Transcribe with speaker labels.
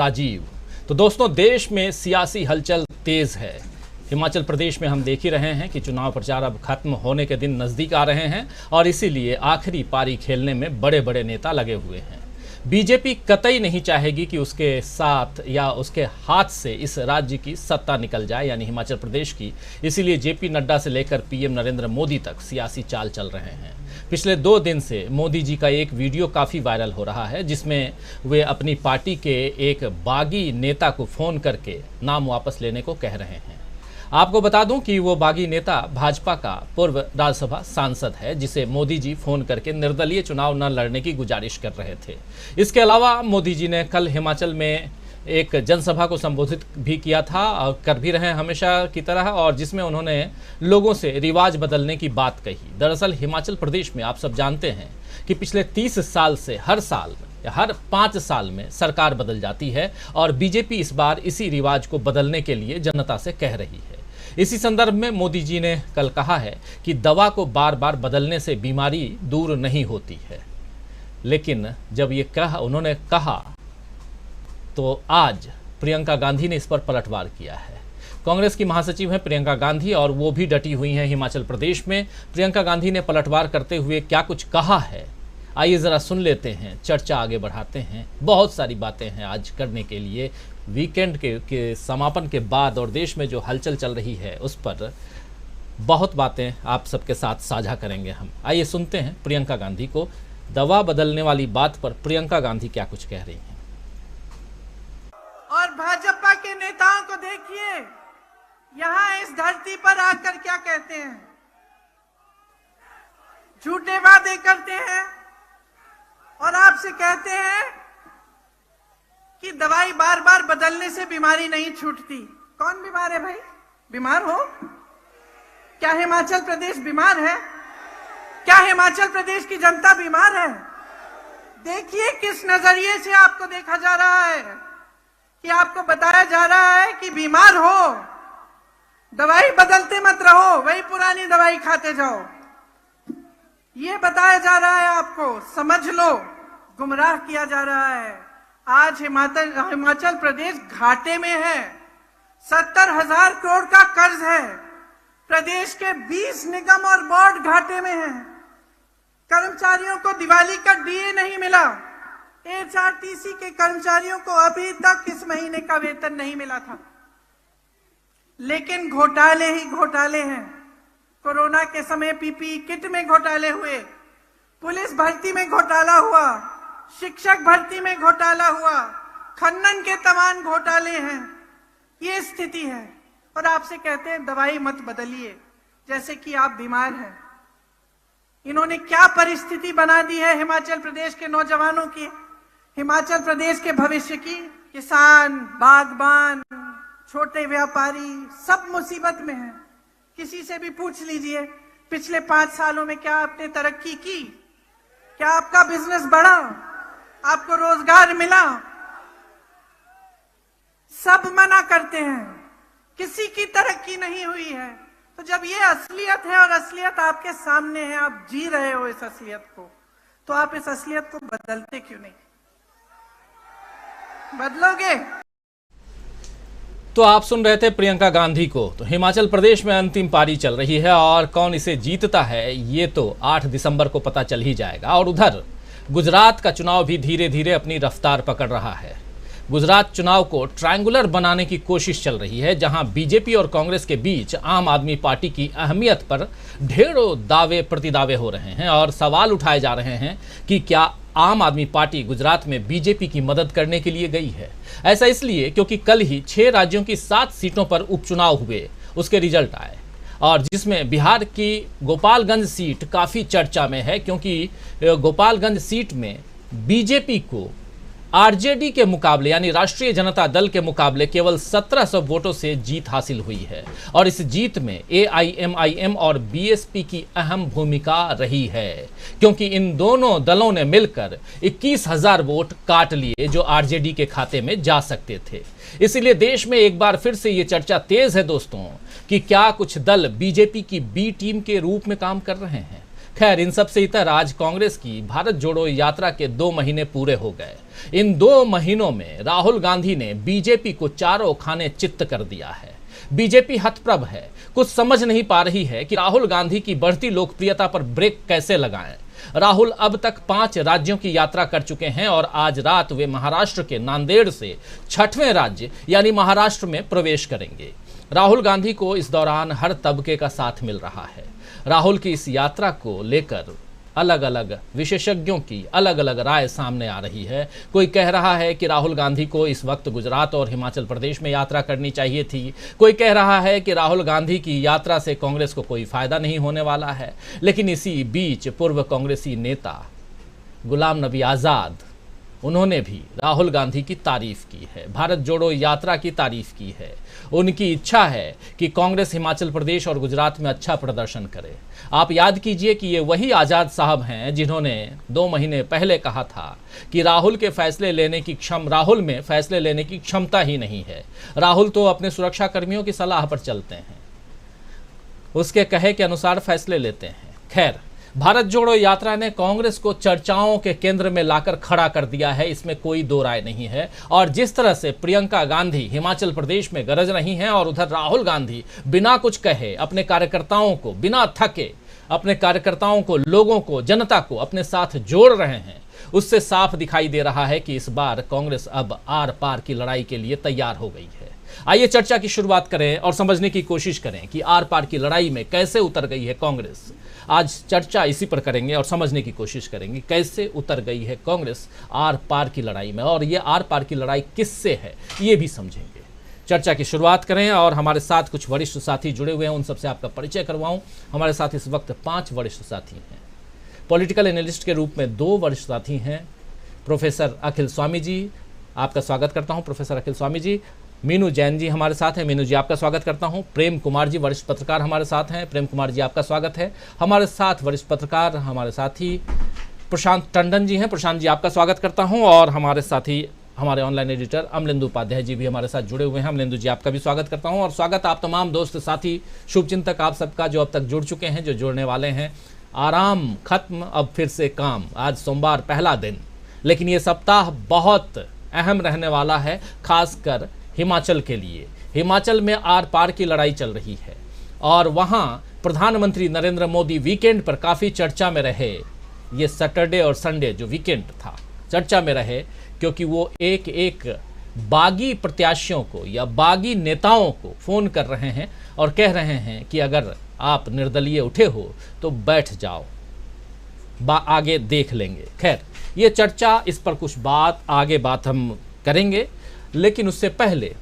Speaker 1: राजीव। तो दोस्तों, देश में सियासी हलचल तेज है। हिमाचल प्रदेश में हम देख ही रहे हैं कि चुनाव प्रचार अब खत्म होने के दिन नजदीक आ रहे हैं और इसीलिए आखिरी पारी खेलने में बड़े बड़े नेता लगे हुए हैं। बीजेपी कतई नहीं चाहेगी कि उसके साथ या उसके हाथ से इस राज्य की सत्ता निकल जाए, यानी हिमाचल प्रदेश की। इसीलिए जेपी नड्डा से लेकर पीएम नरेंद्र मोदी तक सियासी चाल चल रहे हैं। पिछले 2 दिन से मोदी जी का एक वीडियो काफ़ी वायरल हो रहा है, जिसमें वे अपनी पार्टी के एक बागी नेता को फ़ोन करके नाम वापस लेने को कह रहे हैं। आपको बता दूं कि वो बागी नेता भाजपा का पूर्व राज्यसभा सांसद है, जिसे मोदी जी फ़ोन करके निर्दलीय चुनाव न लड़ने की गुजारिश कर रहे थे। इसके अलावा मोदी जी ने कल हिमाचल में एक जनसभा को संबोधित भी किया था और कर भी रहे हैं हमेशा की तरह, और जिसमें उन्होंने लोगों से रिवाज बदलने की बात कही। दरअसल हिमाचल प्रदेश में आप सब जानते हैं कि पिछले 30 साल से हर साल या हर 5 साल में सरकार बदल जाती है और बीजेपी इस बार इसी रिवाज को बदलने के लिए जनता से कह रही है। इसी संदर्भ में मोदी जी ने कल कहा है कि दवा को बार बार बदलने से बीमारी दूर नहीं होती है। लेकिन जब ये उन्होंने कहा तो आज प्रियंका गांधी ने इस पर पलटवार किया है। कांग्रेस की महासचिव हैं प्रियंका गांधी और वो भी डटी हुई हैं हिमाचल प्रदेश में। प्रियंका गांधी ने पलटवार करते हुए क्या कुछ कहा है, आइए ज़रा सुन लेते हैं, चर्चा आगे बढ़ाते हैं। बहुत सारी बातें हैं आज करने के लिए। वीकेंड के समापन के बाद और देश में जो हलचल चल रही है उस पर बहुत बातें आप सबके साथ साझा करेंगे हम। आइए सुनते हैं प्रियंका गांधी को। दवा बदलने वाली बात पर प्रियंका गांधी क्या कुछ कह रही हैं।
Speaker 2: और भाजपा के नेताओं को देखिए, यहाँ इस धरती पर आकर क्या कहते हैं, झूठे वादे करते हैं और आपसे कहते हैं कि दवाई बार बार बदलने से बीमारी नहीं छूटती। कौन बीमार है भाई? बीमार हो क्या? हिमाचल प्रदेश बीमार है क्या? हिमाचल प्रदेश की जनता बीमार है? देखिए किस नजरिए से आपको देखा जा रहा है कि आपको बताया जा रहा है कि बीमार हो, दवाई बदलते मत रहो, वही पुरानी दवाई खाते जाओ। ये बताया जा रहा है आपको, समझ लो, गुमराह किया जा रहा है। आज हिमाचल प्रदेश घाटे में है। 70,000 करोड़ का कर्ज है। प्रदेश के 20 निगम और बोर्ड घाटे में हैं। कर्मचारियों को दिवाली का डीए नहीं मिला। एचआरटीसी के कर्मचारियों को अभी तक इस महीने का वेतन नहीं मिला था। लेकिन घोटाले ही घोटाले हैं। कोरोना के समय पीपीई किट में घोटाले हुए, पुलिस भर्ती में घोटाला हुआ, शिक्षक भर्ती में घोटाला हुआ, खनन के तमाम घोटाले हैं। ये स्थिति है और आपसे कहते हैं दवाई मत बदलिए, जैसे कि आप बीमार हैं। इन्होंने क्या परिस्थिति बना दी है हिमाचल प्रदेश के नौजवानों की, हिमाचल प्रदेश के भविष्य की। किसान, बागबान, छोटे व्यापारी सब मुसीबत में हैं। किसी से भी पूछ लीजिए पिछले 5 सालों में क्या आपने तरक्की की, क्या आपका बिजनेस बढ़ा, आपको रोजगार मिला? सब मना करते हैं, किसी की तरक्की नहीं हुई है। तो जब ये असलियत है और असलियत आपके सामने है, आप जी रहे हो इस असलियत को, तो आप इस असलियत को बदलते क्यों नहीं? बदलोगे?
Speaker 1: तो आप सुन रहे थे प्रियंका गांधी को। तो हिमाचल प्रदेश में अंतिम पारी चल रही है और कौन इसे जीतता है ये तो 8 दिसंबर को पता चल ही जाएगा। और उधर गुजरात का चुनाव भी धीरे धीरे अपनी रफ्तार पकड़ रहा है। गुजरात चुनाव को ट्रायंगुलर बनाने की कोशिश चल रही है, जहां बीजेपी और कांग्रेस के बीच आम आदमी पार्टी की अहमियत पर ढेरों दावे प्रतिदावे हो रहे हैं और सवाल उठाए जा रहे हैं कि क्या आम आदमी पार्टी गुजरात में बीजेपी की मदद करने के लिए गई है। ऐसा इसलिए क्योंकि कल ही 6 राज्यों की 7 सीटों पर उपचुनाव हुए, उसके रिजल्ट आए, और जिसमें बिहार की गोपालगंज सीट काफ़ी चर्चा में है, क्योंकि गोपालगंज सीट में बीजेपी को आरजेडी के मुकाबले यानी राष्ट्रीय जनता दल के मुकाबले केवल 1700 वोटों से जीत हासिल हुई है। और इस जीत में एआईएमआईएम और बीएसपी की अहम भूमिका रही है, क्योंकि इन दोनों दलों ने मिलकर 21,000 वोट काट लिए जो आरजेडी के खाते में जा सकते थे। इसलिए देश में एक बार फिर से ये चर्चा तेज है दोस्तों कि क्या कुछ दल बीजेपी की बी टीम के रूप में काम कर रहे हैं। खैर, इन सबसे इतर आज कांग्रेस की भारत जोड़ो यात्रा के 2 महीने पूरे हो गए। इन 2 महीनों में राहुल गांधी ने बीजेपी को चारों खाने चित्त कर दिया है। बीजेपी हतप्रभ है, कुछ समझ नहीं पा रही है कि राहुल गांधी की बढ़ती लोकप्रियता पर ब्रेक कैसे लगाएं। राहुल अब तक 5 राज्यों की यात्रा कर चुके हैं और आज रात वे महाराष्ट्र के नांदेड़ से 6वें राज्य यानी महाराष्ट्र में प्रवेश करेंगे। राहुल गांधी को इस दौरान हर तबके का साथ मिल रहा है। राहुल की इस यात्रा को लेकर अलग अलग विशेषज्ञों की अलग अलग राय सामने आ रही है। कोई कह रहा है कि राहुल गांधी को इस वक्त गुजरात और हिमाचल प्रदेश में यात्रा करनी चाहिए थी। कोई कह रहा है कि राहुल गांधी की यात्रा से कांग्रेस को कोई फायदा नहीं होने वाला है। लेकिन इसी बीच पूर्व कांग्रेसी नेता गुलाम नबी आज़ाद, उन्होंने भी राहुल गांधी की तारीफ की है, भारत जोड़ो यात्रा की तारीफ की है। उनकी इच्छा है कि कांग्रेस हिमाचल प्रदेश और गुजरात में अच्छा प्रदर्शन करे। आप याद कीजिए कि ये वही आज़ाद साहब हैं जिन्होंने 2 महीने पहले कहा था कि राहुल में फैसले लेने की क्षमता ही नहीं है। राहुल तो अपने सुरक्षा कर्मियों की सलाह पर चलते हैं, उसके कहे के अनुसार फैसले लेते हैं। खैर, भारत जोड़ो यात्रा ने कांग्रेस को चर्चाओं के केंद्र में लाकर खड़ा कर दिया है, इसमें कोई दो राय नहीं है। और जिस तरह से प्रियंका गांधी हिमाचल प्रदेश में गरज रही हैं और उधर राहुल गांधी बिना कुछ कहे अपने कार्यकर्ताओं को, बिना थके अपने कार्यकर्ताओं को, लोगों को, जनता को अपने साथ जोड़ रहे हैं, उससे साफ दिखाई दे रहा है कि इस बार कांग्रेस अब आर पार की लड़ाई के लिए तैयार हो गई है। आइए चर्चा की शुरुआत करें और समझने की कोशिश करें कि आर पार की लड़ाई में कैसे उतर गई है कांग्रेस। आज चर्चा इसी पर करेंगे और समझने की कोशिश करेंगे कैसे उतर गई है कांग्रेस आर पार की लड़ाई में, और ये आर पार की लड़ाई किससे है ये भी समझेंगे। चर्चा की शुरुआत करें और हमारे साथ कुछ वरिष्ठ साथी जुड़े हुए हैं, उन सबसे आपका परिचय करवाऊं। हमारे साथ इस वक्त 5 वरिष्ठ साथी हैं। पॉलिटिकल एनालिस्ट के रूप में 2 वरिष्ठ साथी हैं। प्रोफेसर अखिल स्वामी जी, आपका स्वागत करता हूं। प्रोफेसर अखिल स्वामी जी। मीनू जैन जी हमारे साथ हैं। मीनू जी, आपका स्वागत करता हूं। प्रेम कुमार जी, वरिष्ठ पत्रकार हमारे साथ हैं। प्रेम कुमार जी, आपका स्वागत है। हमारे साथ वरिष्ठ पत्रकार हमारे साथी प्रशांत टंडन जी हैं। प्रशांत जी, आपका स्वागत करता हूं। और हमारे साथी हमारे ऑनलाइन एडिटर अमलेंदु उपाध्याय जी भी हमारे साथ जुड़े हुए हैं। अमलेंदु जी, आपका भी स्वागत करता हूं। और स्वागत आप तमाम दोस्त साथी शुभचिंतक आप सबका जो अब तक जुड़ चुके हैं, जो जुड़ने वाले हैं। आराम खत्म, अब फिर से काम। आज सोमवार पहला दिन, लेकिन ये सप्ताह बहुत अहम रहने वाला है, खासकर हिमाचल के लिए। हिमाचल में आर पार की लड़ाई चल रही है और वहाँ प्रधानमंत्री नरेंद्र मोदी वीकेंड पर काफ़ी चर्चा में रहे। ये सैटरडे और संडे जो वीकेंड था, चर्चा में रहे क्योंकि वो एक एक बागी प्रत्याशियों को या बागी नेताओं को फ़ोन कर रहे हैं और कह रहे हैं कि अगर आप निर्दलीय उठे हो तो बैठ जाओ, आगे देख लेंगे। खैर, ये चर्चा, इस पर कुछ आगे बात हम करेंगे, लेकिन उससे पहले